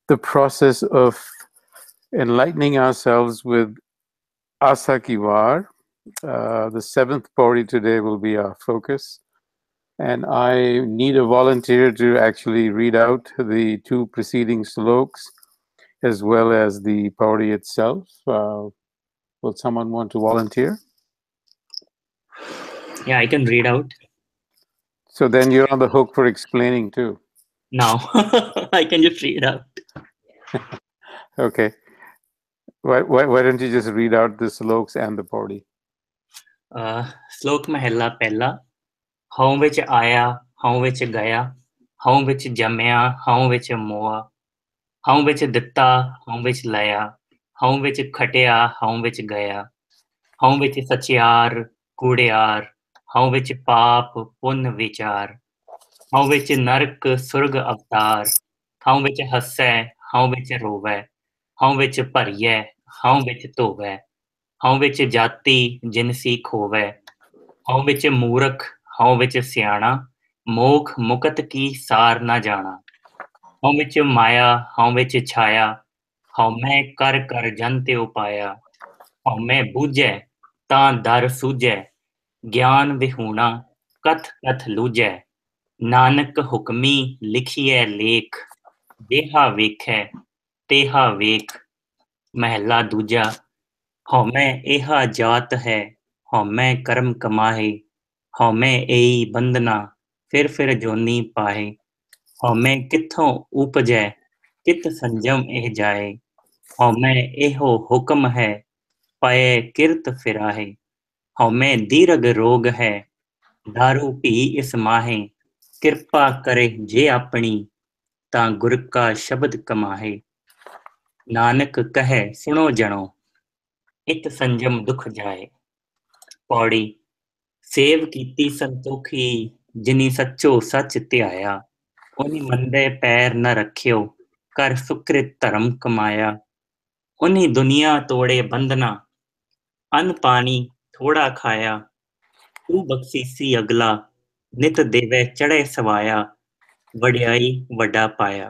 the process of enlightening ourselves with Asa Ki Vaar. The seventh Pauri today will be our focus. And I need a volunteer to actually read out the two preceding sloks as well as the Pauri itself. Will someone want to volunteer? Yeah, I can read out. So then you're on the hook for explaining too. Now, I can just read out. Okay. Why don't you just read out the sloks and the Pauri? ਸ਼ਲੋਕ ਮਹਿਲਾ ਪਹਿਲਾ ਹਉ ਵਿੱਚ ਆਇਆ ਹਉ ਵਿੱਚ ਗਿਆ ਹਉ ਵਿੱਚ ਜੰਮਿਆ ਹਉ ਵਿੱਚ ਮੋਆ ਹਉ ਵਿੱਚ ਦਿੱਤਾ ਹਉ ਵਿੱਚ ਲਿਆ ਹਉ ਵਿੱਚ ਖਟਿਆ ਹਉ ਵਿੱਚ ਗਿਆ ਹਉ ਵਿੱਚ ਸਚਿਆਰ ਕੂੜਿਆਰ ਹਉ ਵਿੱਚ ਪਾਪ ਪੁੰਨ ਵਿਚਾਰ ਹਉ ਵਿੱਚ ਨਰਕ ਸੁਰਗ ਅਵਤਾਰ ਹਉ ਵਿੱਚ ਹੱਸੈ ਹਉ ਵਿੱਚ ਰੋਵੈ ਹਉ ਵਿੱਚ ਭਰੀਐ ਹਉ ਵਿੱਚ ਧੋਵੈ ਹਉ ਵਿੱਚ ਜਾਤੀ ਜਿਨਸੀ ਖੋਵੈ ਹਉ ਵਿੱਚ ਮੂਰਖ ਹਉ ਵਿੱਚ ਸਿਆਣਾ ਮੋਖ ਮੁਕਤ ਕੀ ਸਾਰ ਨਾ ਜਾਣਾ ਹਉ ਵਿੱਚ ਮਾਇਆ ਹਉ ਵਿੱਚ ਛਾਇਆ ਹਉਮੈ ਕਰ ਕਰ ਜਨ ਤੇ ਉਪਾਇਆ ਹਉਮੈ ਬੂਝੈ ਤਾਂ ਦਰ ਸੂਝੈ ਗਿਆਨ ਵਿਹੂਣਾ ਕਥ ਕਥ ਲੂਝੈ ਨਾਨਕ ਹੁਕਮੀ ਲਿਖੀਐ ਲੇਖ ਦੇਹਾ ਵੇਖੈ ਤੇਹਾ ਵੇਖ ਮਹਿਲਾ ਦੂਜਾ ਹਉਮੈ ਇਹਾ ਜਾਤ ਹੈ ਹਉਮੈ ਕਰਮ ਕਮਾਹੇ ਹਉਮੈ ਏਈ ਬੰਧਨਾ ਫਿਰ ਜੋਨੀ ਪਾਹੇ ਹਉਮੈ ਕਿੱਥੋਂ ਉਪਜੈ ਕਿਤ ਸੰਜਮ ਇਹ ਜਾਏ ਹਉਮੈ ਇਹੋ ਹੁਕਮ ਹੈ ਪਏ ਕਿਰਤ ਫਿਰਾਹੇ ਹਉਮੈ ਦੀਰਘ ਰੋਗ ਹੈ दारू पी इस माहे कृपा करे जे अपनी तां गुर का शब्द कमाहे नानक कहे सुनो जनो इत संजम दुख जाए पौड़ी सेव कीती संतोखी जिनी सच्चो सच ध्याया उन्हीं मंदे पैर न रखियो कर सुकृत धर्म कमाया उन्हीं दुनिया तोड़े बंधना अन्न पानी थोड़ा खाया तू बख्शीसी अगला नित देवे चढ़े सवाया वड्याई वड्डा पाया.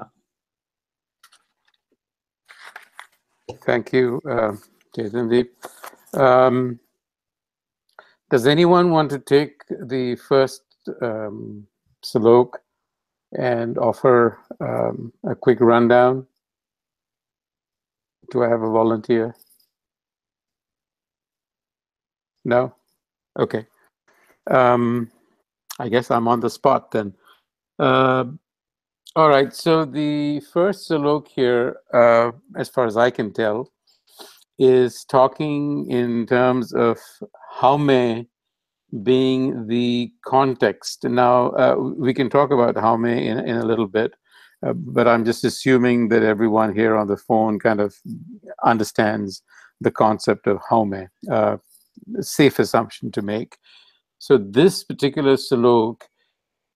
Thank you, Chetandeep. Does anyone want to take the first slok and offer a quick rundown? Do I have a volunteer? No? Okay. I guess I'm on the spot then. All right, so the first slok here, as far as I can tell, is talking in terms of Hama being the context. Now, we can talk about Hama in a little bit, but I'm just assuming that everyone here on the phone kind of understands the concept of Hama. Safe assumption to make. So this particular slok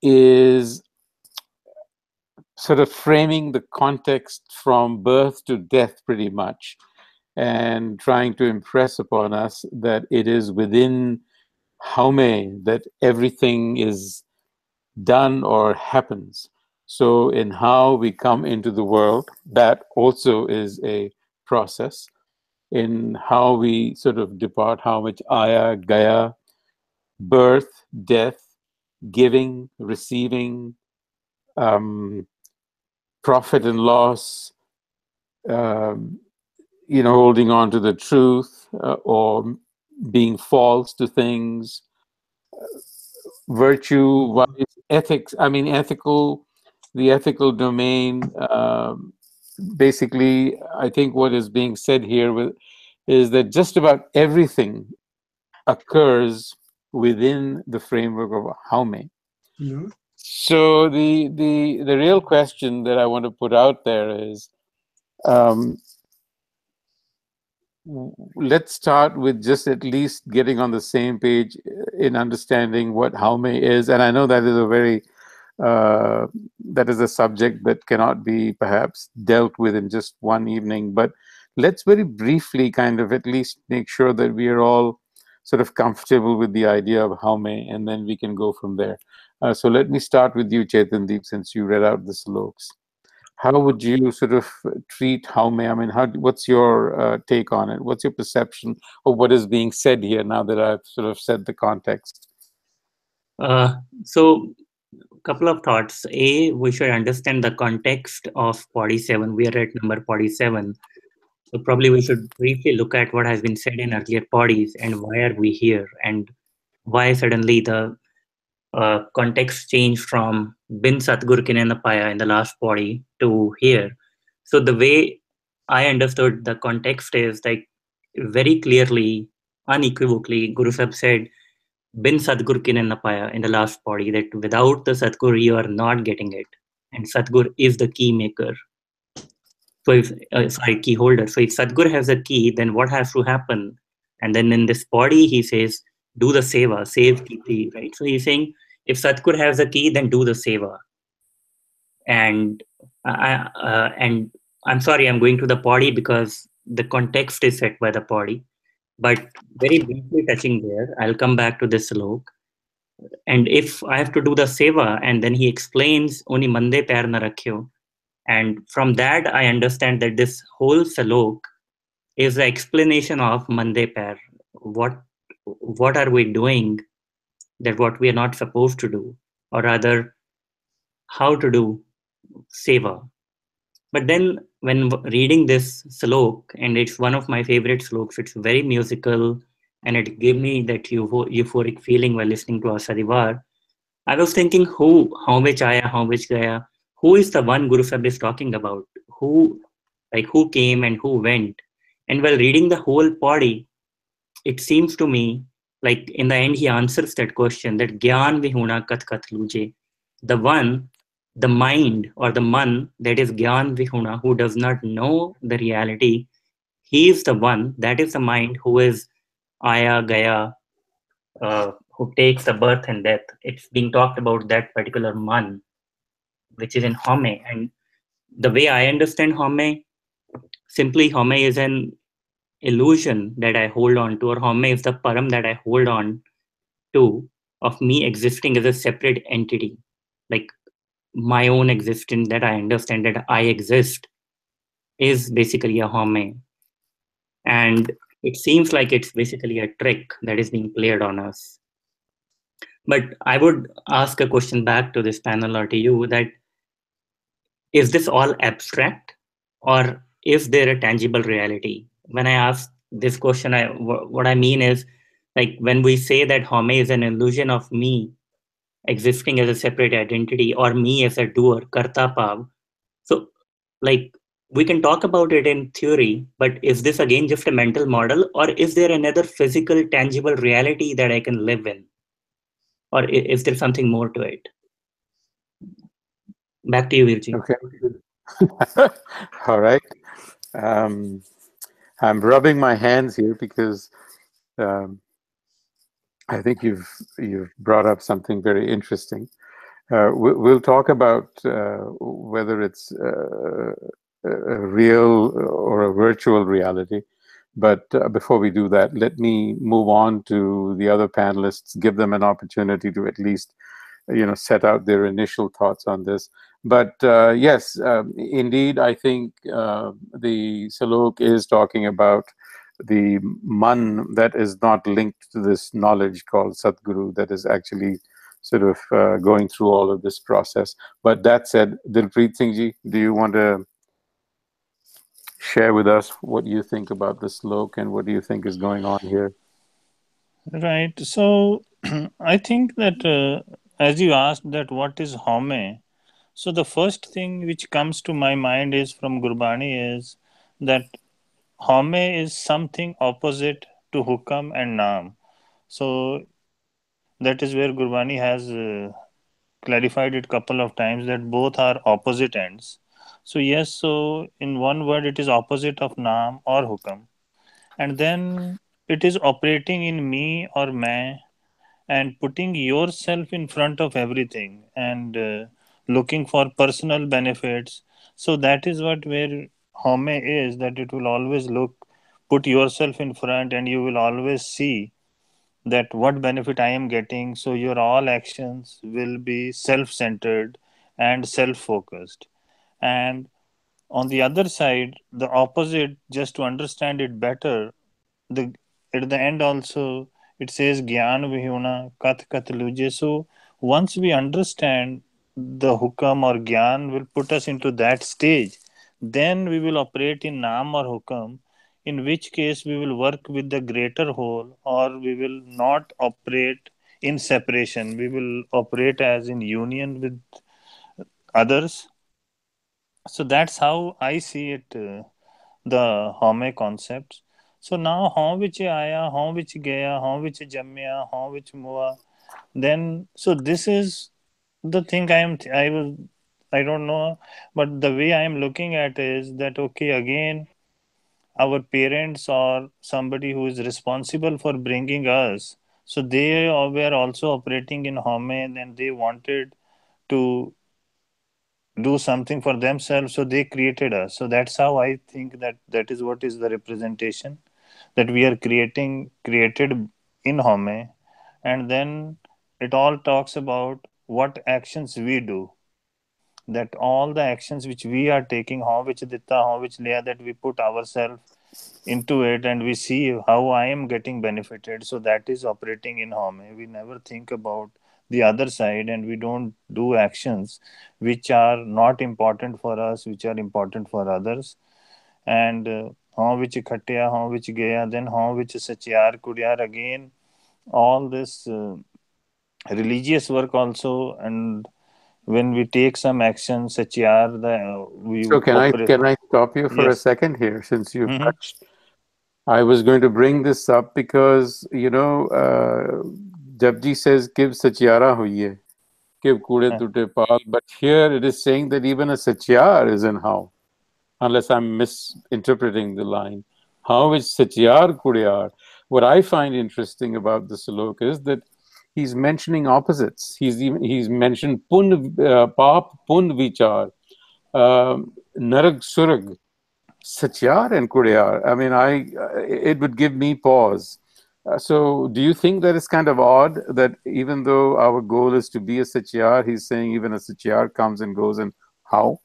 is sort of framing the context from birth to death pretty much, and trying to impress upon us that it is within Haume that everything is done or happens. So in how we come into the world, that also is a process. In how we sort of depart, how much aya, gaya, birth, death, giving, receiving, profit and loss, holding on to the truth, or being false to things, virtue, vice, ethics. I mean, the ethical domain. Basically, I think what is being said here is that just about everything occurs within the framework of Haume. Yeah. So the real question that I want to put out there is, let's start with just at least getting on the same page in understanding what Haume is. And I know that is a subject that cannot be perhaps dealt with in just one evening, but let's very briefly kind of at least make sure that we are all sort of comfortable with the idea of Haume, and then we can go from there. So let me start with you, Chetandeep, since you read out the sloks. how would you sort of treat Haume? I mean, what's your take on it? What's your perception of what is being said here now that I've sort of set the context? So, couple of thoughts. A, we should understand the context of 47. We are at number 47. So probably we should briefly look at what has been said in earlier podis and why are we here and why suddenly the context changed from bin Satgur Kinenapaya in the last podi to here. So the way I understood the context is like very clearly, unequivocally, Guru Sahib said bin Sadgur Kinenapaya in the last podi that without the Satgur you are not getting it. And Satgur is the key maker. So if sorry, key holder. So if Sadgur has a key, then what has to happen? And then in this body, he says, do the seva, save key, right? So he's saying, if Sadgur has a key, then do the seva. And and I'm sorry, I'm going to the body because the context is set by the body. But very briefly touching there, I'll come back to this slok. And if I have to do the seva, and then he explains, Oni mande pair na rakhyo. And from that, I understand that this whole salok is the explanation of Mande Pair. What are we doing that what we are not supposed to do, or rather, how to do seva. But then, when reading this slok, and it's one of my favorite sloks, it's very musical, and it gave me that euphoric feeling while listening to Asa Ki Vaar. I was thinking, how which aya, how which gaya, who is the one Guru Sahib is talking about? Who came and who went? And while reading the whole body, it seems to me like in the end he answers that question that Gyan Vihuna Kat Kat Luje. The one, the mind or the man that is Gyan Vihuna, who does not know the reality, he is the one, that is the mind who is Aya Gaya, who takes the birth and death. It's being talked about that particular man, which is in Hame. And the way I understand Hame, simply Hame is an illusion that I hold on to, or Hame is the param that I hold on to of me existing as a separate entity, like my own existence that I understand that I exist is basically a Hame. And it seems like it's basically a trick that is being played on us. But I would ask a question back to this panel or to you that is this all abstract or is there a tangible reality? When I ask this question, what I mean is like when we say that Hame is an illusion of me existing as a separate identity or me as a doer, karta pav. So like we can talk about it in theory, but is this again just a mental model or is there another physical, tangible reality that I can live in? Or is there something more to it? Back to you, Virji. Okay. All right. Um, I'm rubbing my hands here because um, I think you've brought up something very interesting. We'll talk about whether it's a real or a virtual reality. But before we do that, let me move on to the other panelists, give them an opportunity to at least, set out their initial thoughts on this. But yes, indeed, I think the Salok is talking about the man that is not linked to this knowledge called Satguru, that is actually sort of going through all of this process. But that said, Dilpreet Singh ji, do you want to share with us what you think about this slok and what do you think is going on here? Right. So I think that as you asked that what is Home, so the first thing which comes to my mind is from Gurbani is that Home is something opposite to Hukam and Naam. So that is where Gurbani has clarified it couple of times that both are opposite ends. So yes, so in one word it is opposite of Naam or Hukam. And then it is operating in me or main and putting yourself in front of everything and looking for personal benefits. So that is what where home is, that it will always put yourself in front and you will always see that what benefit I am getting. So your all actions will be self-centered and self-focused. And on the other side, the opposite, just to understand it better, the at the end also it says Gyan Vihuna Kat Kat Luje. So once we understand the hukam or Gyan will put us into that stage, then we will operate in Naam or Hukam, in which case we will work with the greater whole, or we will not operate in separation. We will operate as in union with others. So that's how I see it, the Hame concepts. So now Hom which Aya, Hom which Gaya, Hom which Jamya, Hom which Mua. Then so this is the thing I don't know, but the way I am looking at is that okay, again our parents or somebody who is responsible for bringing us, so they were also operating in Home, and they wanted to do something for themselves, so they created us. So that's how I think that that is what is the representation, that we are created in Home. And then it all talks about what actions we do, that all the actions which we are taking, how which ditta, how which layer, that we put ourselves into it and we see how I am getting benefited. So that is operating in Home. We never think about the other side, and we don't do actions which are not important for us, which are important for others. And how which khatya, how which gaya, then how which satyar kudyar, again all this religious work also. And when we take some action, satyar, we So operate. can I stop you for a Yes. second here, since you've Hmm. touched? I was going to bring this up because Japji says "Kiv sachiara huiye, kiv kude tute pal," but here it is saying that even a sachiar is in how, unless I'm misinterpreting the line. How is sachiar kudyar? What I find interesting about the Salok is that he's mentioning opposites. He's mentioned pap pun vichar, narag surag, satyar and kudyar. I mean, it would give me pause. So, do you think that it's kind of odd that even though our goal is to be a satyar, he's saying even a satyar comes and goes, and how?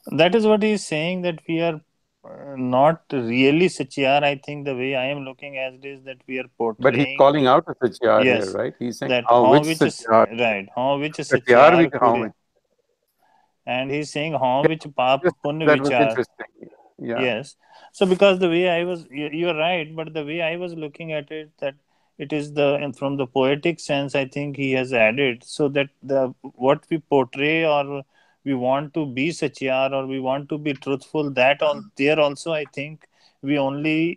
That is what he is saying, that we are not really Satyar. I think the way I am looking at it is that we are But he's portraying calling out a satyar here, yes, right? He's saying that how how which which is satyar, right, how which satyar Satyar which how Kure, which. and he's saying how Yeah, which Pap just Pun that was Vichar. interesting. Yeah. Yes. So because the way you're right, but the way I was looking at it, that it is the, and from the poetic sense, I think he has added, so that the what we portray, or we want to be Satyar, or we want to be truthful, that all there also I think we only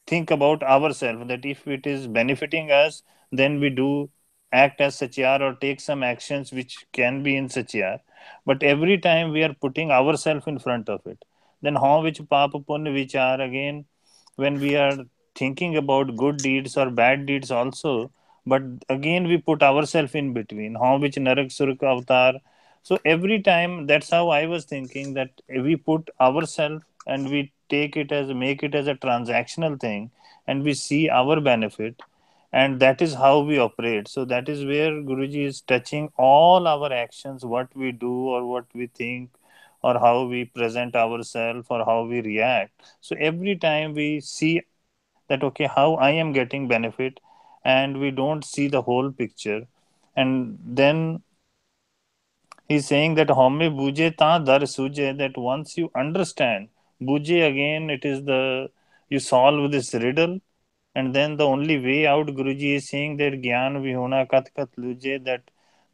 think about ourselves, that if it is benefiting us, then we do act as satyar or take some actions which can be in satyar. But every time we are putting ourselves in front of it, then how which papa punya which are, again when we are thinking about good deeds or bad deeds also, but again we put ourselves in between, how which narak surk avatar. So every time, that's how I was thinking, that we put ourselves and we take it as, make it as a transactional thing, and we see our benefit, and that is how we operate. So that is where Guruji is touching all our actions, what we do or what we think, or how we present ourselves or how we react. So every time we see that okay, how I am getting benefit, and we don't see the whole picture. And then he's saying that home buje ta dar suje, that once you understand buje, again it is the, you solve this riddle. And then the only way out, Guruji is saying that gyan vihuna kat kat luje, that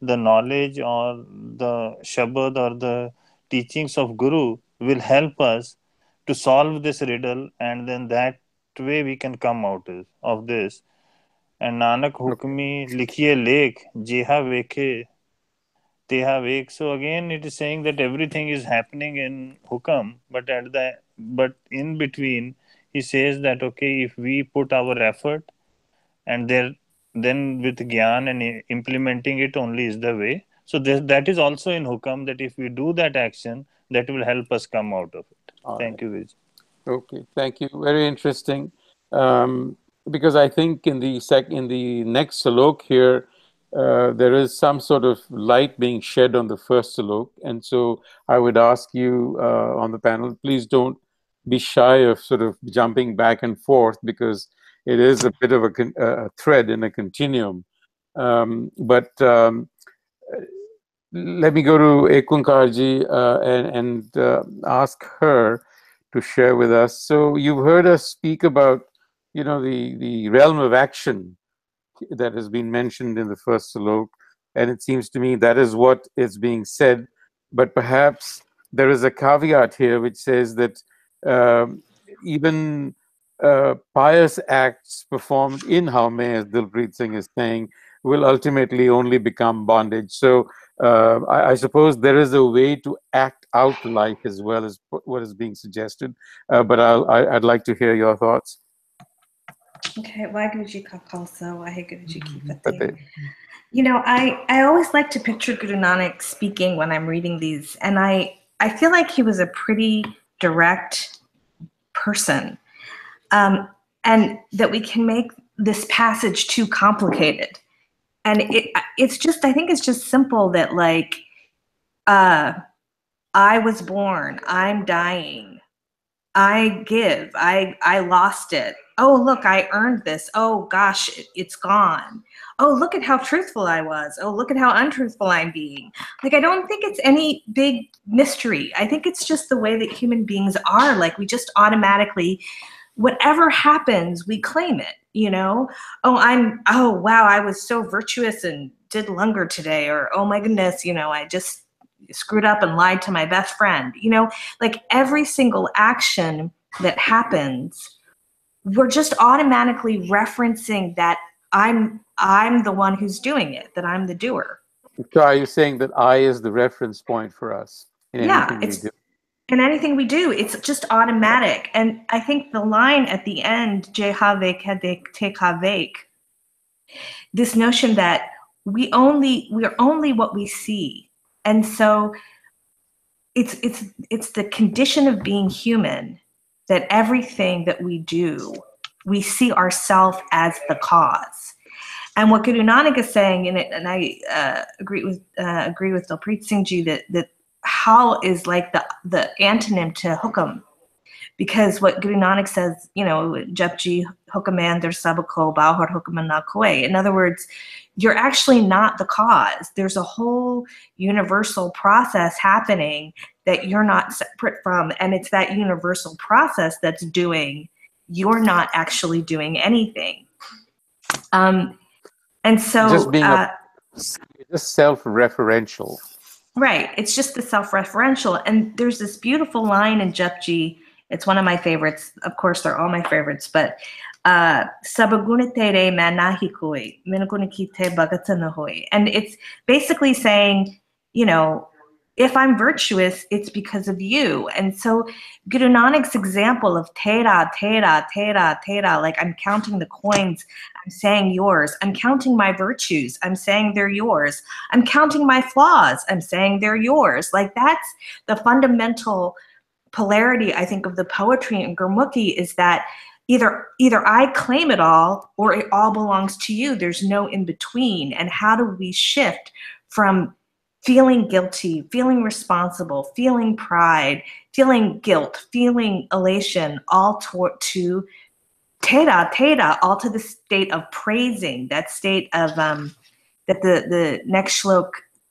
the knowledge or the shabad or the teachings of Guru will help us to solve this riddle, and then that way we can come out of this. And Nanak Okay. hukmi likhiye lekh jeha vekhe teha vek. So again it is saying that everything is happening in hukam, but in between he says that okay, if we put our effort, and there, then with gyan and implementing it only is the way. So that is also in hukam, that if we do that action, that will help us come out of it. All Thank right. you, Vij. Okay. Thank you. Very interesting. Um, because I think in the next salok here, there is some sort of light being shed on the first salok. And so I would ask you on the panel, please don't be shy of sort of jumping back and forth, because it is a bit of a thread in a continuum. But let me go to Ekunkarji and ask her to share with us. So you've heard us speak about, the realm of action that has been mentioned in the first salok, and it seems to me that is what is being said. But perhaps there is a caveat here which says that even pious acts performed in Hame, as Dilpreet Singh is saying, will ultimately only become bondage. So I suppose there is a way to act out life as well as what is being suggested. But I'd like to hear your thoughts. Okay, Waheguru Ji Ka Khalsa, Waheguru Ji Ki Fateh. I always like to picture Guru Nanak speaking when I'm reading these, and I feel like he was a pretty direct person, and that we can make this passage too complicated. And it's just, I think it's just simple that, like, I was born, I'm dying, I give, I lost it. Oh, look, I earned this. Oh, gosh, it's gone. Oh, look at how truthful I was. Oh, look at how untruthful I'm being. Like, I don't think it's any big mystery. I think it's just the way that human beings are. Like, we just automatically, whatever happens, we claim it, Oh, wow, I was so virtuous and did langar today. Or, oh my goodness, I just screwed up and lied to my best friend. Like, every single action that happens, we're just automatically referencing that I'm the one who's doing it, that I'm the doer. So are you saying that I is the reference point for us in anything we do? In anything we do, it's just automatic. And I think the line at the end, this notion that we're only what we see. And so it's the condition of being human, that everything that we do, we see ourselves as the cause. And what Guru Nanak is saying, and I agree with Dilpreet Singh Ji, that Hal is like the antonym to Hokum, because what Guru Nanak says, Japji Hukaman der sabako bahar Hukaman na koi. In other words, you're actually not the cause. There's a whole universal process happening that you're not separate from, and it's that universal process that's doing. You're not actually doing anything. And so just being just self-referential. Right. It's just the self-referential. And there's this beautiful line in Japji. It's one of my favorites. Of course, they're all my favorites, but Sabagunatere manahi koi, minagunikite bagatana hoi. And it's basically saying, if I'm virtuous, it's because of you. And so Guru Nanak's example of tera, tera, tera, tera, like I'm counting the coins, I'm saying yours. I'm counting my virtues, I'm saying they're yours. I'm counting my flaws, I'm saying they're yours. Like, that's the fundamental polarity, I think, of the poetry in Gurmukhi, is that either I claim it all or it all belongs to you. There's no in between. And how do we shift from feeling guilty, feeling responsible, feeling pride, feeling guilt, feeling elation, all to Teda, all to the state of praising, that state of that the next shlok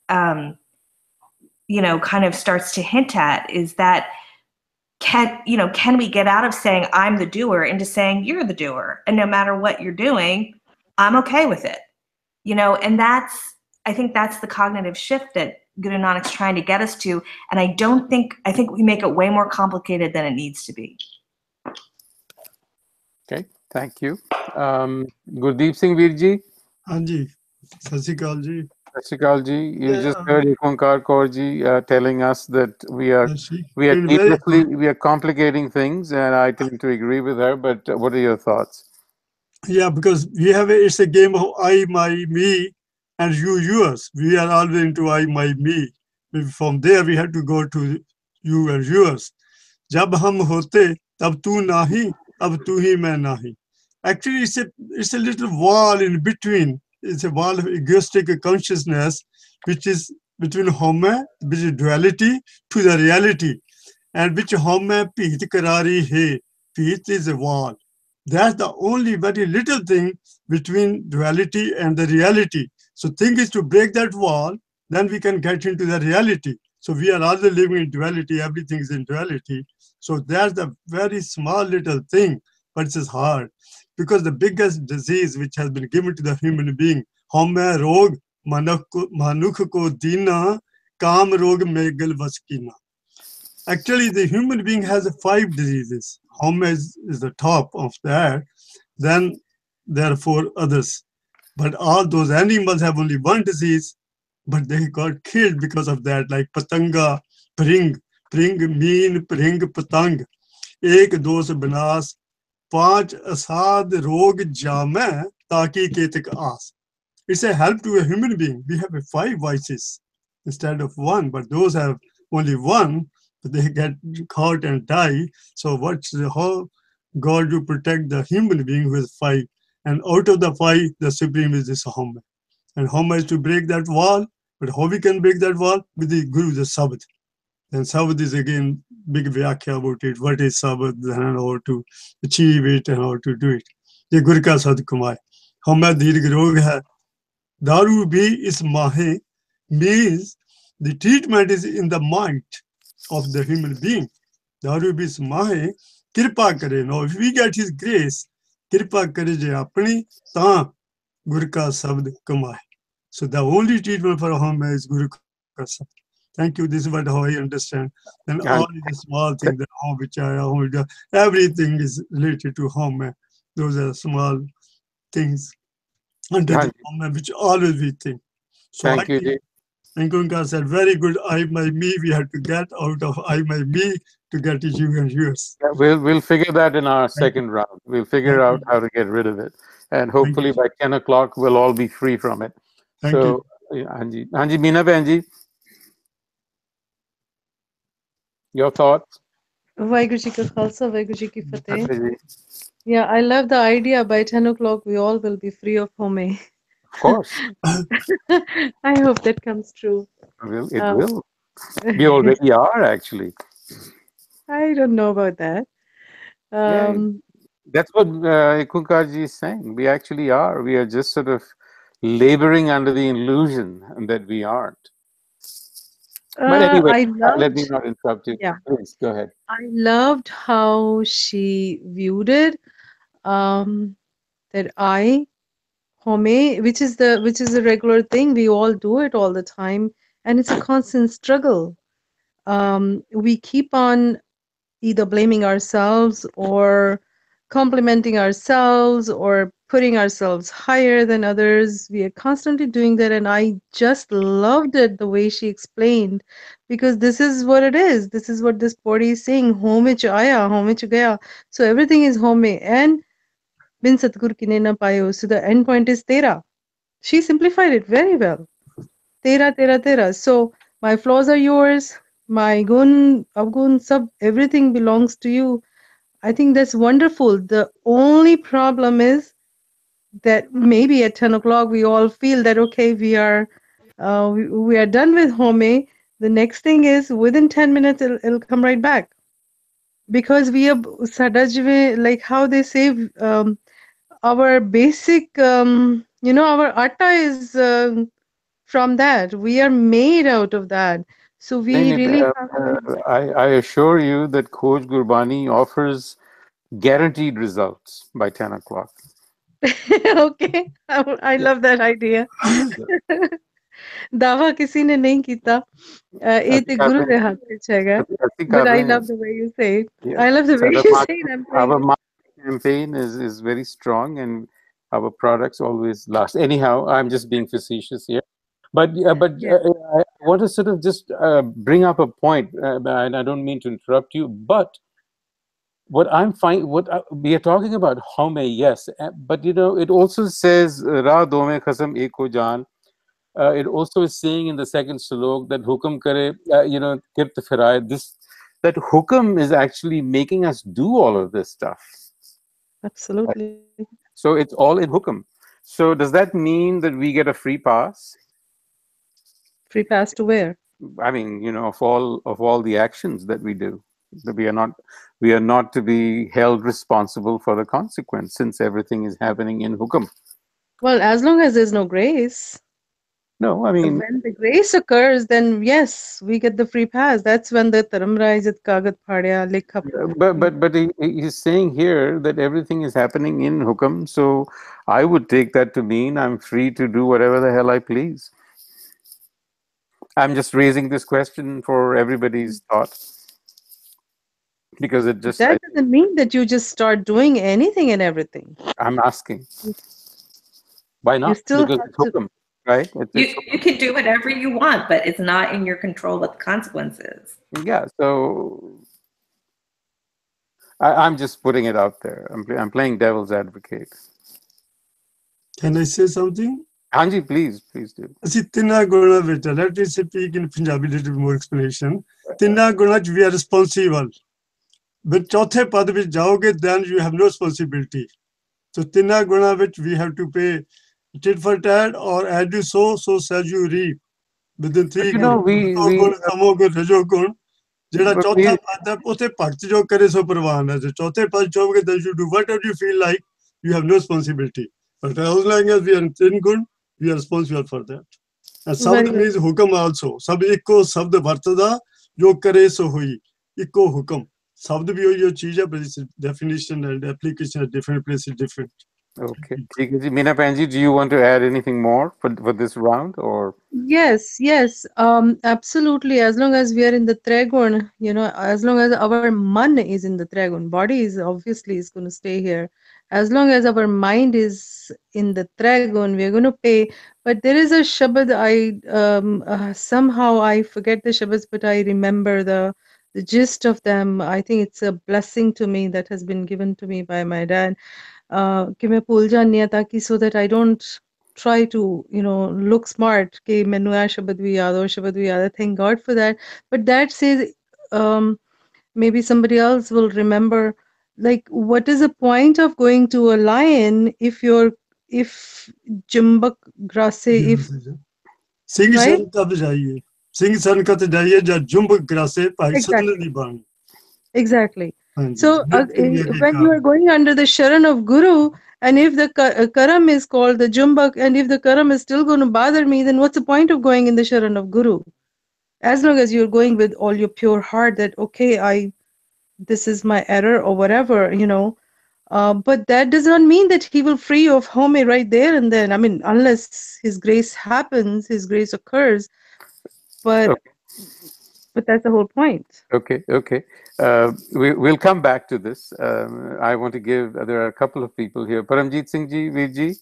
kind of starts to hint at, is that can we get out of saying I'm the doer into saying you're the doer, and no matter what you're doing, I'm okay with it. And I think that's the cognitive shift that Guru Nanak's trying to get us to. And I think we make it way more complicated than it needs to be. Okay, thank you. Gurdeep Singh Virji. Anji, Sat Sri Akal Ji. Sat Sri Akal Ji. You just heard Ikonkar Kaur Ji telling us that we are complicating things, and I tend to agree with her. But what are your thoughts? Yeah, because it's a game of I, my, me, and you, yours. We are always into I, my, me. From there, we have to go to you and yours. Jab hum hote, tab tu nahi, ab tu hi main nahi. Actually, it's a little wall in between is a wall of egoistic consciousness, which is between Hama, which is duality, to the reality, and which Hama Pit Karari He. Pit is a wall. That's the only very little thing between duality and the reality. So thing is to break that wall, then we can get into the reality. So we are also living in duality, everything is in duality. So that's the very small little thing, but it's hard. Because the biggest disease which has been given to the human being, Hama Rog Manukh Ko Dina, Kam Rog Megal Vaskina. Actually, the human being has 5 diseases. Hama is the top of that. Then there are 4 others. But all those animals have only 1 disease, but they got killed because of that, like Patanga, Pring, Meen, Pring, Patang, Ek Dos Banas, Panch Asad Rog Jame, Taki Ketik As. It's a help to a human being. We have 5 vices instead of 1, but those have only 1, but they get caught and die. So what's the whole God to protect the human being with 5? And out of the 5, the supreme is this Hama. And Hama is to break that wall. But how we can break that wall? With the Guru, the Sabbath. And Sabbath is again big vyakya about it. What is Sabbath and how to achieve it and how to do it. The Guru ka Sad Kumai. Hama Dirg Rog hai. Daru bhi is mahe means the treatment is in the mind of the human being. Daru bhi is mahe kirpa kare. Now if we get his grace, kirpa kare je apni ta Guru ka Sabd Kumai. So the only treatment for Hama is Guru ka Sabd. Thank you. This is what how I understand. And all the small things that how Vichaya, everything is related to Hama. Those are small things under the Hama which always we think. So Thank you, Ji. Ankunka said, very good, I, my, me, we had to get out of I, my, me to get to you and yours. Yeah, we'll figure that in our second round. We'll figure out how to get rid of it. And hopefully by 10 o'clock, we'll all be free from it. So, Anji, Meena Bhenji, your thoughts? Vaheguru Ji ka Khalsa, Vaheguru Ji ki Fateh. Yeah, I love the idea. By 10 o'clock, we all will be free of Home. Of course. I hope that comes true. It will. We already are, actually. I don't know about that. That's what Kunkarji is saying. We actually are. We are just sort of laboring under the illusion that we aren't. But anyway, let me not interrupt you. Yeah. Please, go ahead. I loved how she viewed it. That Home, which is a regular thing. We all do it all the time, and it's a constant struggle. We keep on either blaming ourselves or complimenting ourselves or putting ourselves higher than others. We are constantly doing that, and I just loved it the way she explained, because this is what it is. This is what this Pauri is saying. Home ich aaya, home ich gaya. So everything is home, and bin satgur ki ne na payo. So the end point is tera. She simplified it very well. Tera, tera, tera. So my flaws are yours. My gun, avgun, sab, everything belongs to you. I think that's wonderful. The only problem is that maybe at 10 o'clock we all feel that, okay, we are done with Home. The next thing is within 10 minutes it'll come right back, because we are sadajve, like how they say, our basic our atta is from that. We are made out of that. So we really I assure you that Khoj Gurbani offers guaranteed results by 10 o'clock. Okay, I love that idea. दावा किसी ने नहीं कीता. ये तो गुरु के हाथ में छेगा. But I love the way you say it. I love the way you say it. Our marketing campaign is very strong, and our products always last. Anyhow, I'm just being facetious here. But I want to sort of just bring up a point, and I don't mean to interrupt you, but what I'm we are talking about Home, yes, but it also says Ra Dome Khasam Eko Jan. It also is saying in the second slok that Hokum Kare, Kirt Firai, that Hokum is actually making us do all of this stuff. Absolutely. So it's all in Hokum. So does that mean that we get a free pass? Free pass to where? I mean, of all the actions that we do, that we are not to be held responsible for the consequence, since everything is happening in Hokum. Well, as long as there's no grace. No, I mean, When the grace occurs, then yes, we get the free pass. That's when the Taramra is at Kagat Padya, Likha. but he's saying here that everything is happening in Hokum. So I would take that to mean I'm free to do whatever the hell I please. I'm just raising this question for everybody's thought, because it just That doesn't mean that you just start doing anything and everything. I'm asking, why You not? still Because have it's to. Hokum, right? You can do whatever you want, but it's not in your control what the consequence is. Yeah. So I'm just putting it out there. I'm playing devil's advocate. Can I say something? Anji, please do. ਅਸੀਂ ਤਿੰਨਾਂ ਗੁਣਾਂ ਵਿੱਚ, let me speak in Punjabi, little more explanation. ਤਿੰਨਾਂ ਗੁਣਾਂ 'ਚ we are responsible. But ਚੌਥੇ ਪਦ ਵਿੱਚ ਜਾਓਗੇ, then you have no responsibility. So ਤਿੰਨਾਂ ਗੁਣਾਂ ਵਿੱਚ we have to pay tit for tat, or as you sow, so shall you reap. Within 3 ਗੁਣ, ਤਮੋ ਗੁਣ, ਰਜੋ ਗੁਣ, ਜਿਹੜਾ ਚੌਥਾ ਪਦ ਹੈ ਉਥੇ ਭਗਤ ਜੋ ਕਰੇ ਸੋ ਪ੍ਰਵਾਨ ਹੈ. ਜੇ ਚੌਥੇ ਪਦ ਚੋਗੇ, then you do whatever you feel like, you have no responsibility. But as long as we are in 3 ਗੁਣ, we are responsible for that. And Sabd means Hokum also. Sab ikko Sabd vartada, jo kare so hui. Ikko Hokum. Sabd bhi hoyi cheez hai, but its definition and application at different places different. Okay. Meena Panji, do you want to add anything more for this round, or? Yes, absolutely. As long as we are in the Tregun, as long as our man is in the Tregun, body is obviously is going to stay here. As long as our mind is in the Tregun, we are going to pay. But there is a Shabad, somehow I forget the Shabads, but I remember the gist of them. I think it's a blessing to me that has been given to me by my dad. कि मैं भूल जानी हां ताकि so that I don't try to look smart कि मैनू आ शब्द भी याद हो शब्द भी याद है. Thank God for that. But that says maybe somebody else will remember, like, what is the point of going to a lion if jumbak grasse, if Singh san tab jaiye, Singh san kat jaiye, ja jumbak grasse bhai sadle nahi ban. Exactly. So when you are going under the Sharan of Guru, and if the Karam is called the Jumbak, and if the Karam is still going to bother me, then what's the point of going in the Sharan of Guru? As long as you're going with all your pure heart that, okay, this is my error or whatever, but that does not mean that he will free you of Home right there and then. I mean, unless his grace happens, his grace occurs. But that's the whole point. Okay. We'll come back to this. I want to give, there are a couple of people here. Paramjit Singh ji, Veer ji.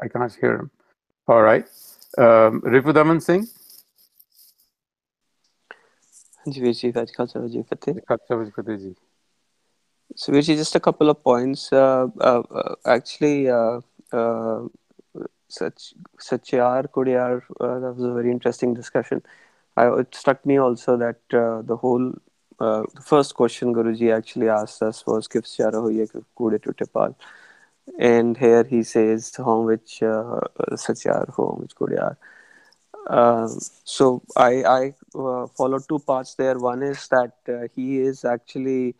I can't hear him. All right. Ripudaman Singh. So, Virji, just a couple of points. Actually, Satyar Kodiyar, that was a very interesting discussion. It struck me also that the first question Guruji actually asked us was Kif Chara hoye kude to Tipal. And here he says home which Satyar, home which Kodiyar. So I followed two parts there. One is that he is actually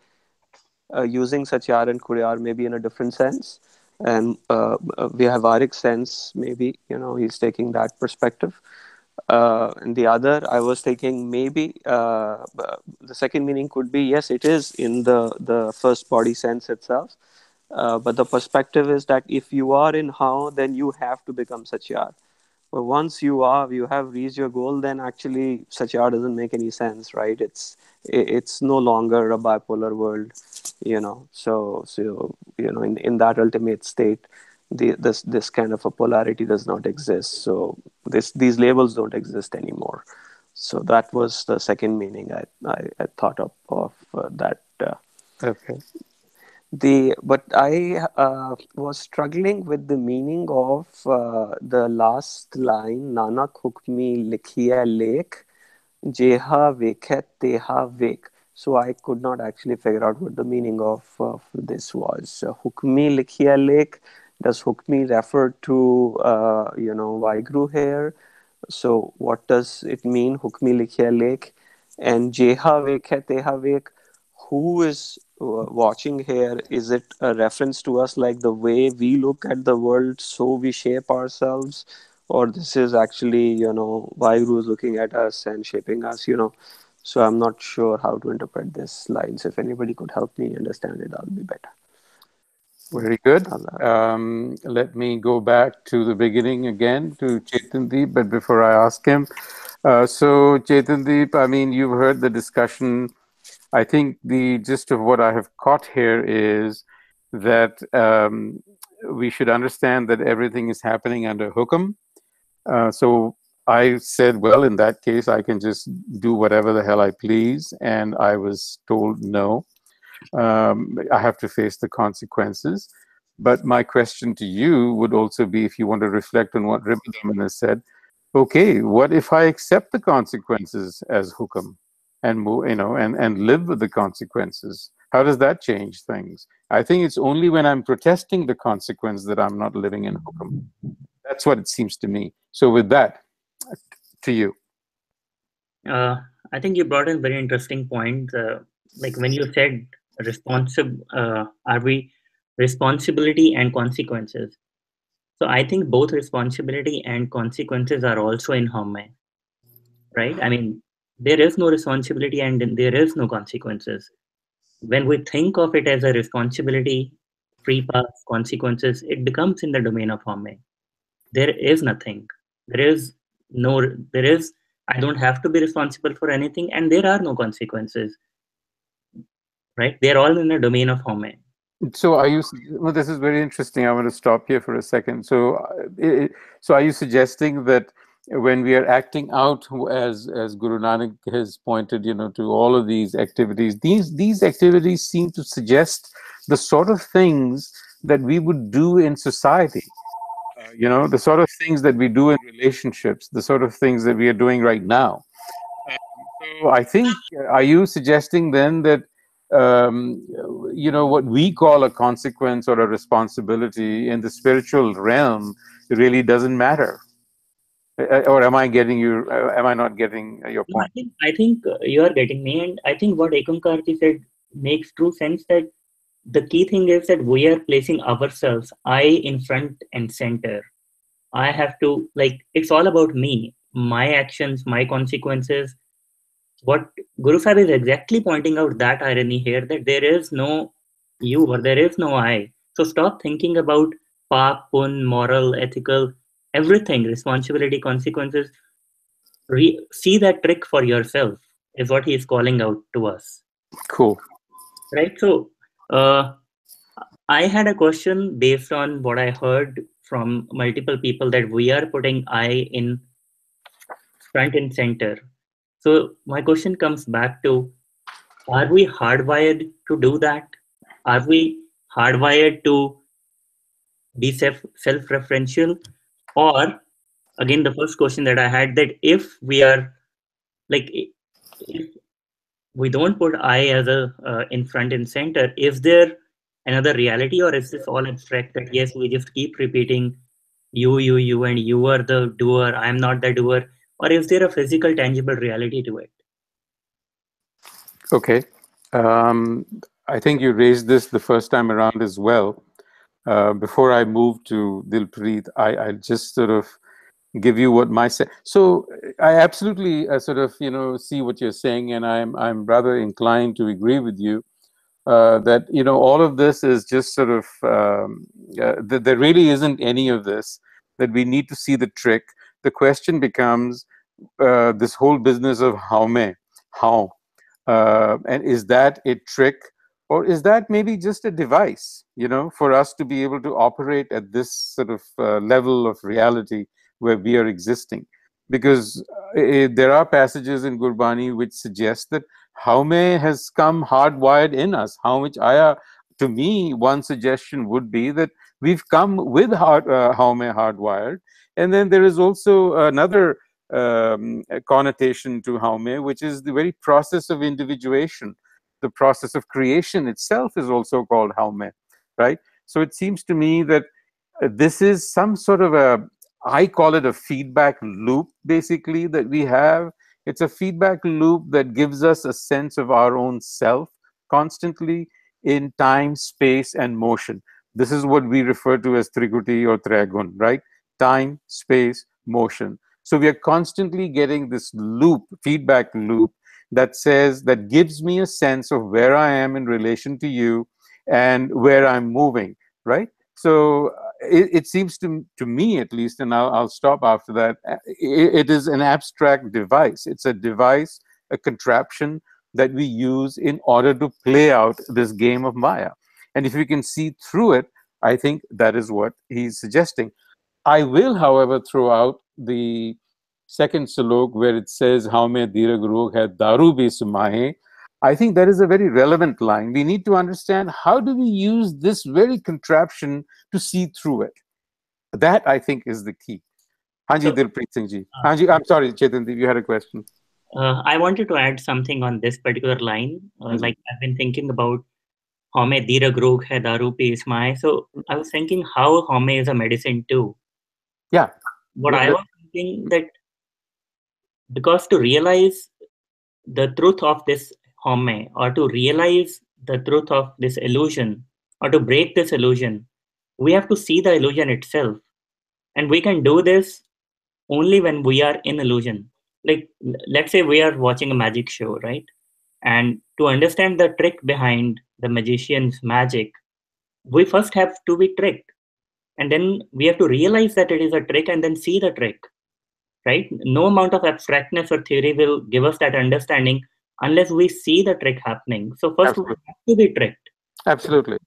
using Satyar and Kodiyar maybe in a different sense, and Vyavharik sense, maybe he's taking that perspective. And the other, I was thinking maybe the second meaning could be, yes, it is in the first body sense itself, but the perspective is that if you are in how, then you have to become Satyar. But once you have reached your goal, then actually Satyar doesn't make any sense, right? It's no longer a bipolar world, So in that ultimate state, this kind of a polarity does not exist. So these labels don't exist anymore. So that was the second meaning I thought of that. Okay. But I was struggling with the meaning of the last line, Nanak Hukmi Likhiya Lekh, Jeha vekhet teha vek. So I could not actually figure out what the meaning of this was. Hukmi likhiya lek. Does hukmi refer to Vaigru here? So what does it mean? Hukmi likhiya lek. And Jeha vek hai teha vek. Who is watching here? Is it a reference to us, like the way we look at the world, so we shape ourselves? Or this is actually, Vaiguru is looking at us and shaping us? So I'm not sure how to interpret these lines. If anybody could help me understand it, that'll be better. Very good. Let me go back to the beginning again to Chetandeep, but before I ask him, so Chetandeep, I mean, you've heard the discussion. I think the gist of what I have caught here is that we should understand that everything is happening under Hokum. So I said, well, in that case, I can just do whatever the hell I please. And I was told no. I have to face the consequences. But my question to you would also be, if you want to reflect on what Ripudaman has said, okay, what if I accept the consequences as Hokum and move, and live with the consequences? How does that change things? I think it's only when I'm protesting the consequence that I'm not living in Hokum. That's what it seems to me. So with that, to you. I think you brought in a very interesting point. Like when you said are we responsibility and consequences? So I think both responsibility and consequences are also in Hama, right? I mean, there is no responsibility and there is no consequences. When we think of it as a responsibility, free path, consequences, it becomes in the domain of Hama. There is nothing. I don't have to be responsible for anything, and there are no consequences, right? They're all in the domain of Hama. So well, this is very interesting. I want to stop here for a second. So are you suggesting that when we are acting out, as Guru Nanak has pointed, to all of these activities, these activities seem to suggest the sort of things that we would do in society, the sort of things that we do in relationships, the sort of things that we are doing right now. So I think, are you suggesting then that what we call a consequence or a responsibility in the spiritual realm really doesn't matter? Or am I not getting your point? I think you are getting me, and I think what Ekam Karti said makes true sense, that the key thing is that we are placing ourselves, I in front and center. I have to, it's all about me, my actions, my consequences. What Guru Sahib is exactly pointing out, that irony here, that there is no you or there is no I. So stop thinking about pap, pun, moral, ethical, everything, responsibility, consequences. See that trick for yourself is what he is calling out to us. Cool. Right. So I had a question based on what I heard from multiple people, that we are putting I in front and center. So my question comes back to, are we hardwired to do that? Are we hardwired to be self-referential? Or again, the first question that I had, that if we are if we don't put I as a in front and center, is there another reality, or is this all abstract, that yes, we just keep repeating you, and you are the doer, I'm not the doer? Or is there a physical, tangible reality to it? Okay. I think you raised this the first time around as well. Before I move to Dilpreet, I just sort of give you what my so I absolutely sort of see what you're saying, and I'm rather inclined to agree with you that all of this is just sort of that there really isn't any of this, that we need to see the trick. The question becomes this whole business of how, and is that a trick, or is that maybe just a device, for us to be able to operate at this sort of level of reality where we are existing? Because there are passages in Gurbani which suggest that Haume has come hardwired in us. How much Aya, to me, one suggestion would be that we've come with Haume hardwired. And then there is also another connotation to Haume, which is the very process of individuation. The process of creation itself is also called Haume, right? So it seems to me that this is some sort of I call it a feedback loop, basically, that we have. It's a feedback loop that gives us a sense of our own self constantly in time, space, and motion. This is what we refer to as Trikuti or Trigun, right? Time, space, motion. So we are constantly getting this loop, feedback loop, that says, that gives me a sense of where I am in relation to you and where I'm moving, right? So it seems to me, at least, and I'll stop after that, it is an abstract device. It's a device, a contraption that we use in order to play out this game of Maya. And if we can see through it, I think that is what he's suggesting. I will, however, throw out the second salok where it says, "How mein dirag rog hai daru bhi sumahe." I think that is a very relevant line. We need to understand, how do we use this very contraption to see through it. That, I think, is the key. Hanji So, Dilpreet Singh ji. Hanji, I'm sorry, Chetandeep, you had a question. I wanted to add something on this particular line. Like, I've been thinking about Home Dirag Rog Hai Daru Pe Ismae. So I was thinking how Home is a medicine too. Yeah. What I was thinking, that because to realize the truth of this Home, or to realize the truth of this illusion, or to break this illusion, we have to see the illusion itself. And we can do this only when we are in illusion. Like, let's say we are watching a magic show, right? And to understand the trick behind the magician's magic, we first have to be tricked. And then we have to realize that it is a trick and then see the trick, right? No amount of abstractness or theory will give us that understanding unless we see the trick happening. So first Absolutely. we have to be tricked. Absolutely.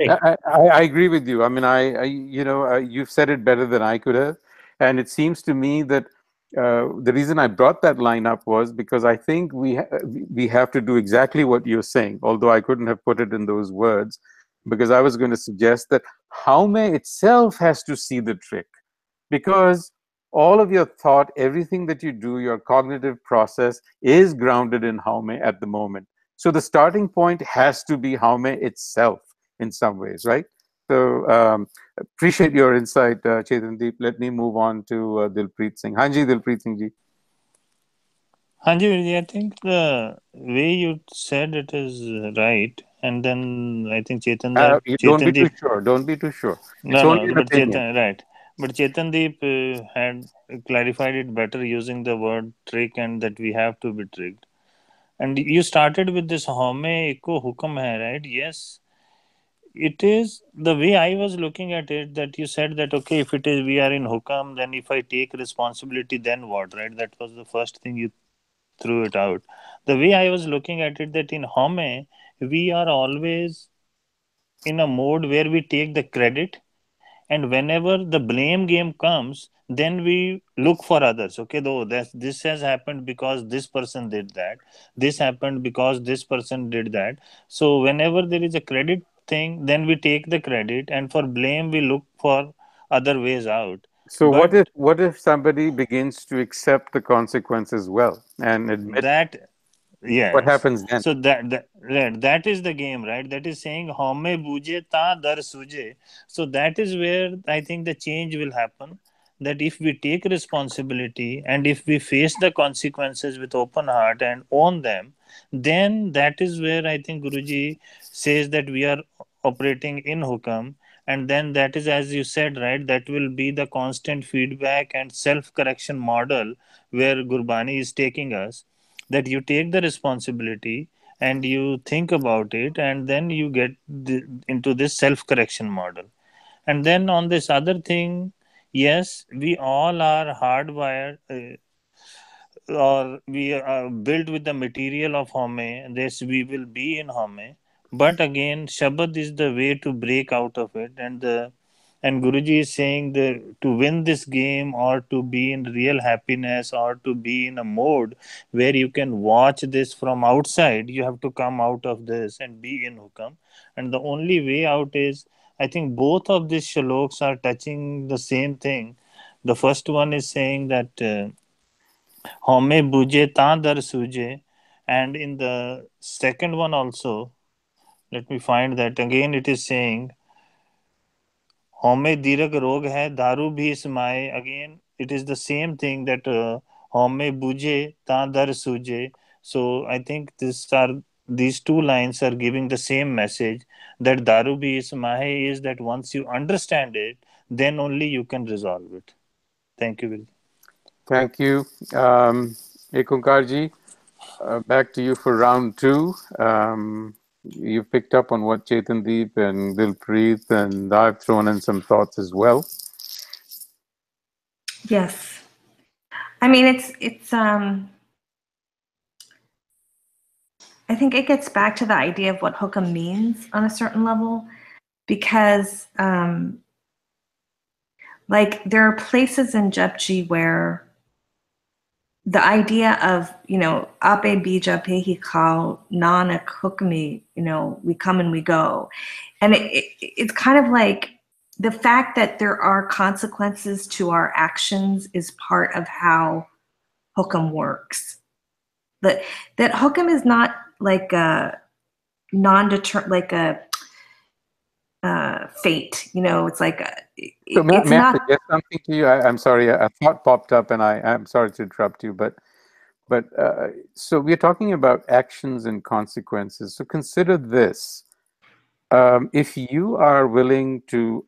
I agree with you. I mean, you've said it better than I could have. And it seems to me that the reason I brought that line up was because I think we have to do exactly what you're saying, although I couldn't have put it in those words, because I was going to suggest that Haume itself has to see the trick, because all of your thought, everything that you do, your cognitive process is grounded in Haume at the moment. So the starting point has to be Haume itself in some ways, right? So appreciate your insight, Chetandeep. Let me move on to Dilpreet Singh. Hanji, Dilpreet Singh ji. Hanji, I think the way you said it is right, and then I think Don't be too sure. Don't be too sure. It's only an but opinion. right. But Chetandeep had clarified it better using the word trick, and that we have to be tricked. And you started with this Home Eko Hukum hai, right? Yes. It is the way I was looking at it, that you said that, okay, if it is we are in Hukam, then if I take responsibility, then what, right? That was the first thing you threw it out. The way I was looking at it, that in Home, we are always in a mode where we take the credit, and whenever the blame game comes, then we look for others. Okay, though this has happened because this person did that, this happened because this person did that. So whenever there is a credit thing, then we take the credit, and for blame we look for other ways out. So But what if somebody begins to accept the consequences well and admit? that, What yes, happens then? so that is the game, right? That is saying home buje ta dar suje. So that is where I think the change will happen, that if we take responsibility and if we face the consequences with open heart and own them, then that is where I think Guruji says that we are operating in Hukam. And then that is, as you said, right, that will be the constant feedback and self correction model where Gurbani is taking us, that you take the responsibility and you think about it, and then you get into this self correction model. And then on this other thing, yes, we all are hardwired, or we are built with the material of Home. This we will be in Home. But again, Shabad is the way to break out of it. And Guruji is saying that to win this game, or to be in real happiness, or to be in a mode where you can watch this from outside, you have to come out of this and be in Hukam. And the only way out is, I think both of these shaloks are touching the same thing. The first one is saying that Home buje ta dar suje. And in the second one also, let me find that again. It is saying Home dirag rog hai, daru bhi ismaye. Again, it is the same thing that Home buje ta dar suje. So I think these two lines are giving the same message, that daru bhi ismaye is that once you understand it, then only you can resolve it. Thank you, Will. Thank you. Ekunkarji, back to you for round two. You picked up on what Chetandeep and Dilpreet and I've thrown in some thoughts as well. Yes. I mean, it's I think it gets back to the idea of what Hokum means on a certain level, because like there are places in Japji where the idea of, ape bija pehi kao nanak hukmi, we come and we go. And it's kind of like the fact that there are consequences to our actions is part of how Hokum works. That Hokum is not like a like a fate, it's like So may I not suggest something to you? I'm sorry, a thought popped up, and I'm sorry to interrupt you, but so we're talking about actions and consequences. So consider this: if you are willing to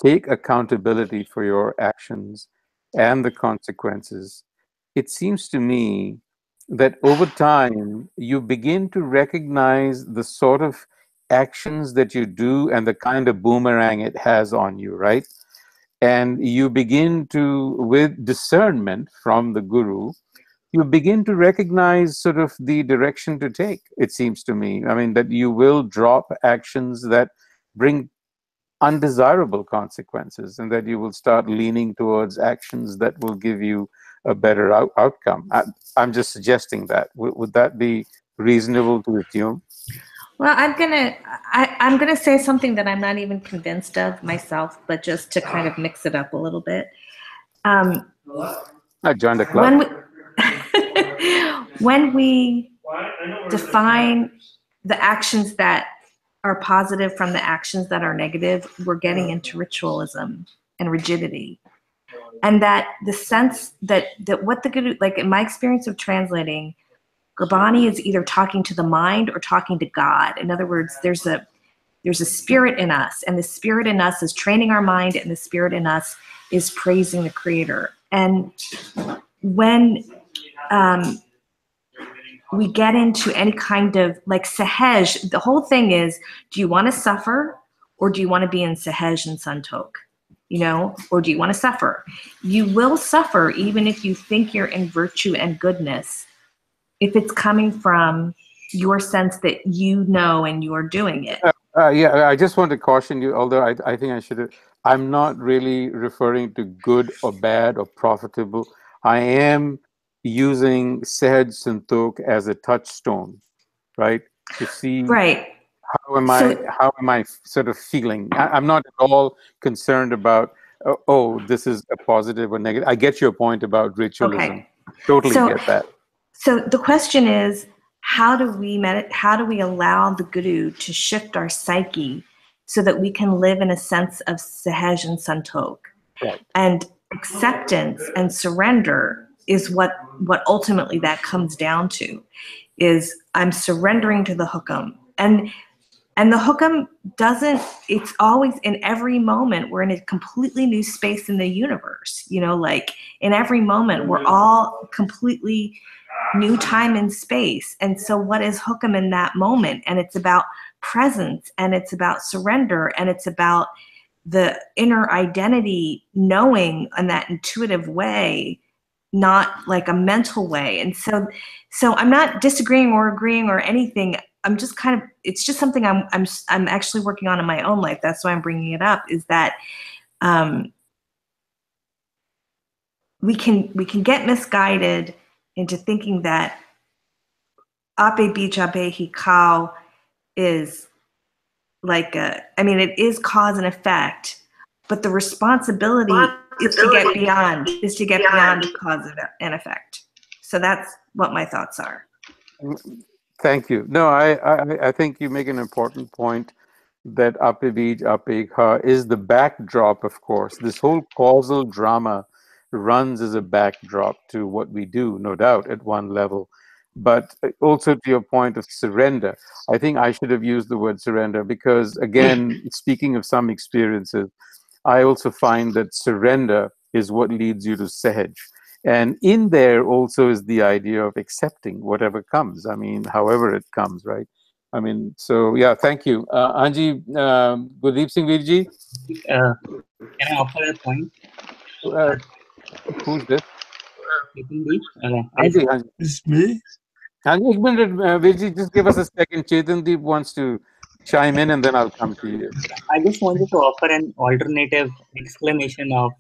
take accountability for your actions and the consequences, it seems to me that over time you begin to recognize the sort of actions that you do and the kind of boomerang it has on you, right? And you begin to, with discernment from the guru, you begin to recognize sort of the direction to take, it seems to me. I mean, that you will drop actions that bring undesirable consequences, and that you will start leaning towards actions that will give you a better outcome. I'm just suggesting that. Would that be reasonable to assume? Well, I'm gonna say something that I'm not even convinced of myself, but just to kind of mix it up a little bit. I joined the club. When we define the actions that are positive from the actions that are negative, we're getting into ritualism and rigidity. And that the sense that what the guru, like in my experience of translating, Gurbani is either talking to the mind or talking to God. In other words, there's a spirit in us, and the spirit in us is training our mind, and the spirit in us is praising the Creator. And when we get into any kind of like sahej, the whole thing is, do you want to suffer or do you want to be in sahej and santok? Or do you want to suffer? You will suffer even if you think you're in virtue and goodness, if it's coming from your sense that you know and you are doing it. Yeah, I just want to caution you, although I think I should. I'm not really referring to good or bad or profitable. I am using Sahaj Santok as a touchstone, right? To see how am I sort of feeling. I'm not at all concerned about, this is a positive or negative. I get your point about ritualism. Okay. Totally get that. So the question is, how do we allow the guru to shift our psyche so that we can live in a sense of sahaj and santok? Right. And acceptance and surrender is what ultimately that comes down to, is I'm surrendering to the Hokum. And the Hokum it's always, in every moment, we're in a completely new space in the universe. Like in every moment, we're all completely new time and space. And so what is Hokum in that moment? And it's about presence, and it's about surrender, and it's about the inner identity, knowing in that intuitive way, not like a mental way. And so I'm not disagreeing or agreeing or anything. I'm just it's just something I'm actually working on in my own life. That's why I'm bringing it up, is that we can get misguided into thinking that ape bija behi kao is like it is cause and effect, but the responsibility is to get beyond cause and effect. So that's what my thoughts are. Thank you. No, I think you make an important point that ape bij, ape ha is the backdrop, of course. This whole causal drama runs as a backdrop to what we do, no doubt, at one level. But also to your point of surrender, I think I should have used the word surrender because, again, speaking of some experiences, I also find that surrender is what leads you to sahaj. And in there also is the idea of accepting whatever comes. I mean, however it comes, right? I mean, so yeah, thank you. Anji, Gurdeep Singh Virji. Can I offer a point? Who's this? Anji, Anji. It's me. Anji, एक minute, Virji, just give us a second. Chetandeep wants to chime in and then I'll come to you. I just wanted to offer an alternative explanation of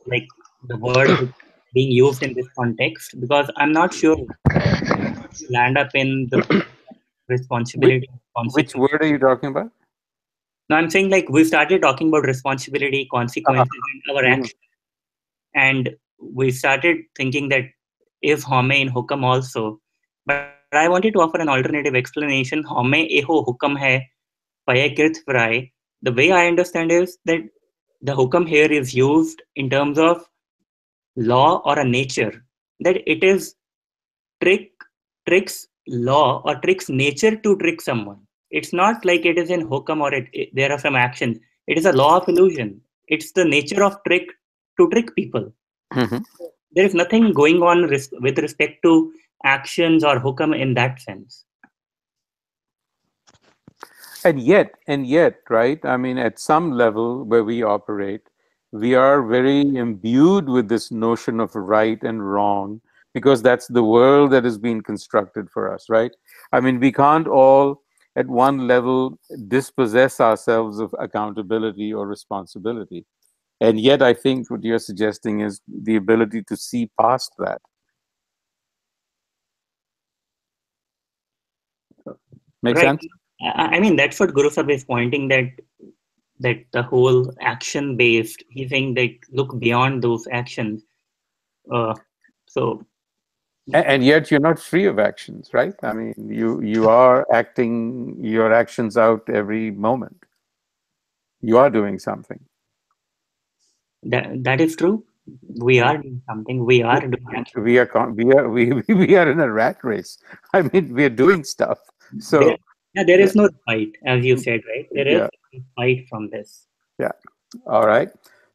like the word being used in this context because I'm not sure land up in the responsibility. Which word are you talking about? No, I'm saying like we started talking about responsibility, consequences, and our action, and we started thinking that if Hama in Hokum also, but I wanted to offer an alternative explanation. Hama eho Hokum hai, paye kirt fry. The way I understand is that the Hokum here is used in terms of law or a nature, that it is tricks law or tricks nature to trick someone. It's not like it is in Hokum or there are some actions. It is a law of illusion. It's the nature of trick to trick people. There is nothing going on with respect to actions or Hokum in that sense. And yet, right? I mean, at some level where we operate, we are very imbued with this notion of right and wrong because that's the world that has been constructed for us, right? I mean, we can't all at one level dispossess ourselves of accountability or responsibility. And yet, I think what you're suggesting is the ability to see past that. Make sense? I mean, that's what Guru Sahib is pointing, that the whole action based, he's saying that look beyond those actions. And yet you're not free of actions, right? I mean, you are acting your actions out every moment. You are doing something. That is true. We are doing something. We are doing action. We are in a rat race. I mean, we are doing stuff. So there is no fight, as you said, right? There is no fight from this. Yeah. All right.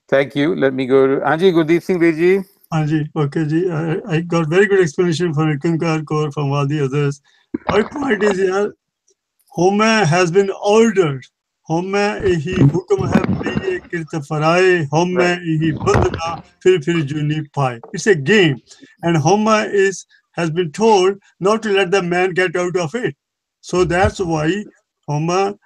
Thank you. Let me go to Anji. Gurdeep Singh Virji. Anji, okay, ji. I got very good explanation from concur core from all the others. My point is here, Hama has been ordered. Hama ehi hukum hai priye kirt faraye, Hama ehi bandna fir juni pai. It's a game, and Hama has been told not to let the man get out of it. So that's why Hama,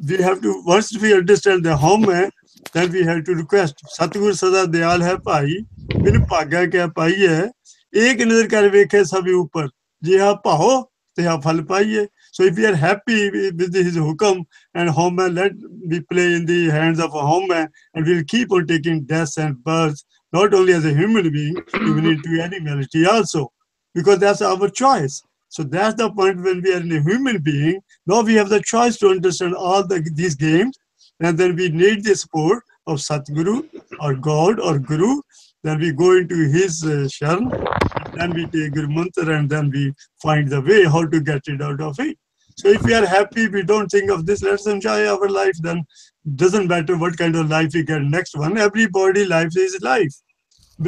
we have to, once we understand the Hama, then we have to request Satgur Sada Dayal hai pai, bin bhaga kya pai hai, ek nazar kar vekhe sabhi upar, ji ha paho te ha phal paiye. So if we are happy with his Hokum and Hama, let me play in the hands of a Hama, and we'll keep on taking deaths and births, not only as a human being, even into animality also, because that's our choice. So that's the point when we are in a human being. Now we have the choice to understand all these games, and then we need the support of Satguru or God or Guru. Then we go into his Sharan, and then we take Guru Mantra, and then we find the way how to get it out of it. So if we are happy, we don't think of this, let's enjoy our life, then doesn't matter what kind of life we get next one. Everybody life is life.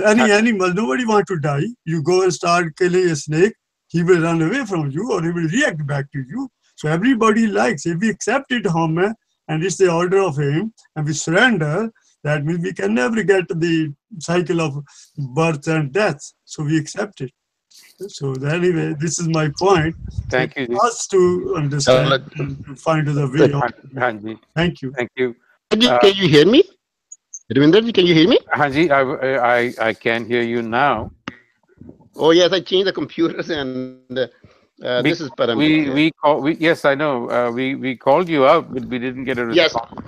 Any animal, nobody wants to die. You go and start killing a snake, he will run away from you or he will react back to you. So everybody likes, if we accept it, Hama, and it's the order of him, and we surrender, that means we can never get the cycle of birth and death. So we accept it. So anyway, this is my point. Thank you. Us to understand and to find the way of. Thank you. Thank you. Can you hear me? Ravinderji, can you hear me? Hanji, I can hear you now. Oh yes, I changed the computers, and this is Param. Yes, I know. We called you out, but we didn't get a response.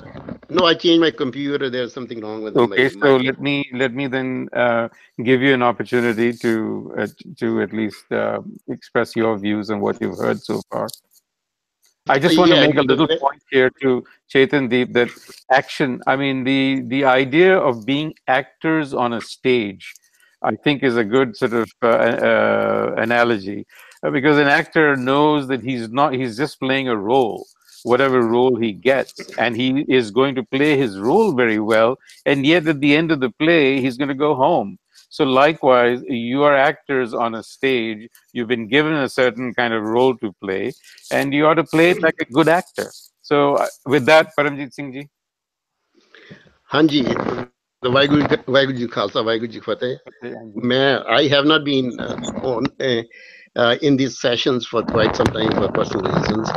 No, I changed my computer. There's something wrong with Okay, my so let me then give you an opportunity to at least express your views on what you've heard so far. I just want to yeah. make a little point here to Chetan Deep that action, I mean, the idea of being actors on a stage, I think is a good sort of analogy, because an actor knows that he's just playing a role, whatever role he gets, and he is going to play his role very well, and yet at the end of the play, he's going to go home. So likewise, you are actors on a stage. You've been given a certain kind of role to play, and you ought to play it like a good actor. So, with that, Paramjit Singh ji. Hanji, the Vaheguru Ji Khalsa, Vaheguru Ji Fateh. I have not been on in these sessions for quite some time for personal reasons.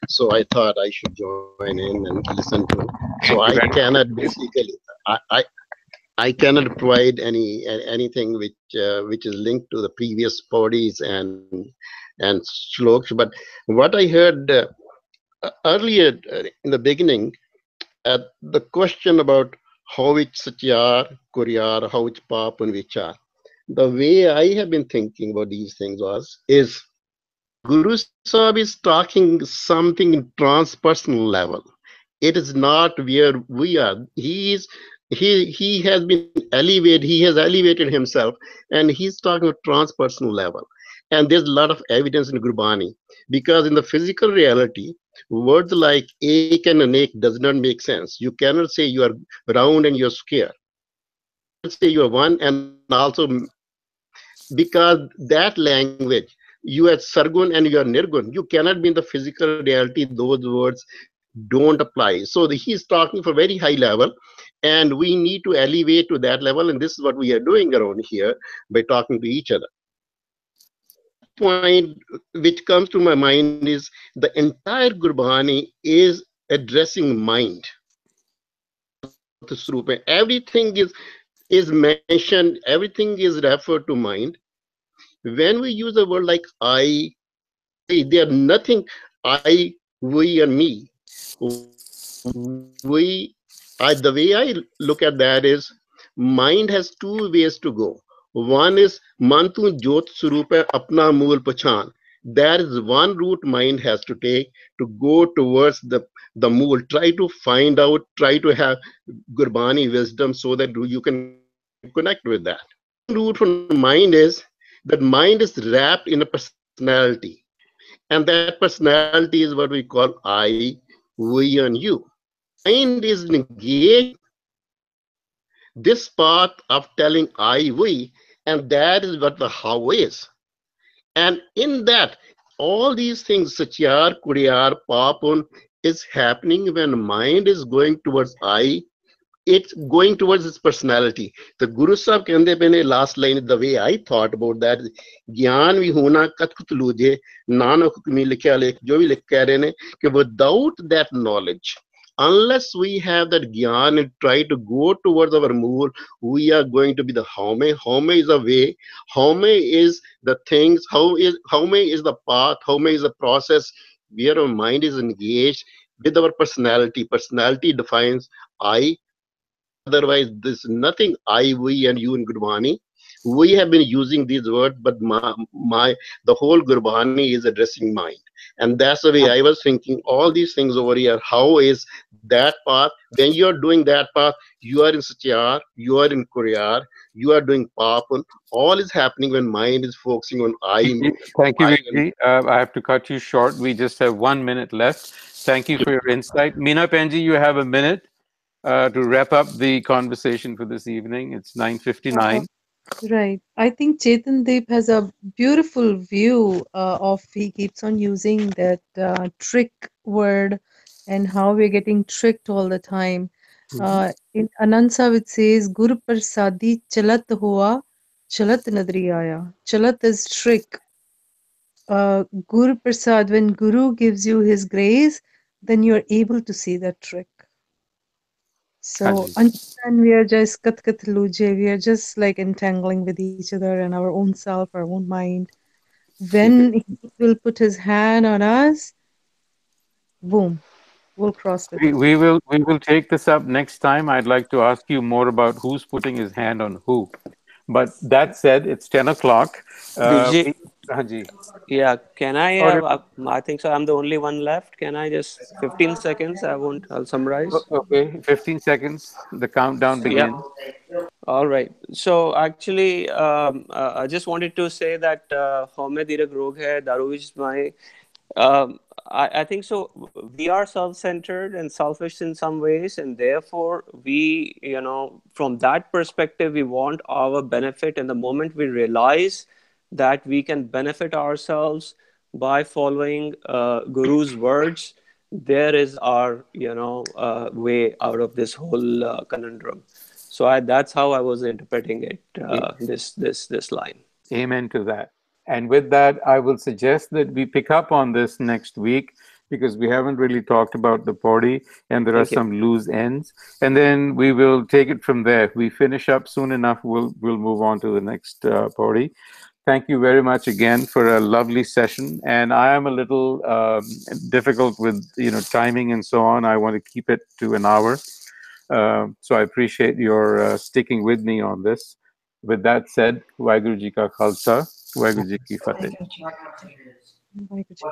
So I thought I should join in and listen to. So I cannot basically, I cannot provide anything which is linked to the previous bodies and shloks. But what I heard earlier in the beginning, the question about how it's satyar, kuryar, how it's pap and vichar. The way I have been thinking about these things is Guru Sahib is talking something in transpersonal level. It is not where we are. He has been elevated. He has elevated himself, and he's talking about transpersonal level. And there's a lot of evidence in Gurbani because in the physical reality, words like ek and anek does not make sense. You cannot say you are round and you're square. Say you are one and also because that language, you are sargun and you are nirgun. You cannot be in the physical reality. Those words don't apply. So he's talking for very high level, and we need to elevate to that level. And this is what we are doing around here by talking to each other. Point which comes to my mind is the entire Gurbani is addressing mind. Everything is mentioned, everything is referred to mind. When we use a word like I, there are nothing I, we, and me. The way I look at that is mind has two ways to go. One is mantu jot surupa apna mool pachan. That is one route mind has to take to go towards the mool. Try to find out, try to have Gurbani wisdom so that you can connect with that. Route from mind is that mind is wrapped in a personality. And that personality is what we call I, we, and you. Mind is engaged this path of telling I, we, and that is what the how is. And in that, all these things, Satyar, Kuriyar, Papun, is happening when mind is going towards I, it's going towards its personality. The Guru Sahib kende pene last line, the way I thought about that, Gyan vi hona kat kut luje, nanak hukmi likhya lekh, jo bhi likh keh rahe ne, कि without that knowledge, unless we have that gyan and try to go towards our mool, we are going to be the home. Home is the way. Home is the things. Home is the path. Home is the process where our mind is engaged with our personality. Personality defines I. Otherwise, there's nothing I, we, and you in Gurbani. We have been using these words, but the whole Gurbani is addressing mind. And that's the way I was thinking all these things over here. How is that path? When you're doing that path, you are in Satyar, you are in Kuryar, you are doing Papun. All is happening when mind is focusing on I. Thank you, Vijay. I have to cut you short. We just have 1 minute left. Thank you for your insight. Meena Penji, you have a minute to wrap up the conversation for this evening. It's 9:59. Right. I think Chetan Deep has a beautiful view of, he keeps on using that trick word and how we're getting tricked all the time. In Anansa, it says, Guru Prasadi chalat hua, chalat nadri aaya. Chalat is trick. Guru Prasad, when Guru gives you his grace, then you're able to see that trick. So understand, we are just kat luje, we are just like entangling with each other and our own self, our own mind. When he will put his hand on us, boom, we'll cross it. We will take this up next time. I'd like to ask you more about who's putting his hand on who. But that said, it's 10 o'clock. Guruji, Haji. yeah, can I? Or I think so. I'm the only one left. Can I just 15 seconds? I'll summarize. okay, 15 seconds. The countdown Yeah. begins. All right. So actually, I just wanted to say that Home Direk Rog Hai, Daru is my. I think so. We are self-centered and selfish in some ways, and therefore we, from that perspective, we want our benefit. And the moment we realize that we can benefit ourselves by following Guru's words, there is our, way out of this whole conundrum. So that's how I was interpreting it. This line. Amen to that. And with that, I will suggest that we pick up on this next week, because we haven't really talked about the Pauri, and there are some loose ends. And then we will take it from there. If we finish up soon enough, we'll move on to the next Pauri. Thank you very much again for a lovely session. And I am a little difficult with timing and so on. I want to keep it to an hour. So I appreciate your sticking with me on this. With that said, Waheguru Ji Ka Khalsa, Waheguru Ji Ki Fateh. Waheguru Ji.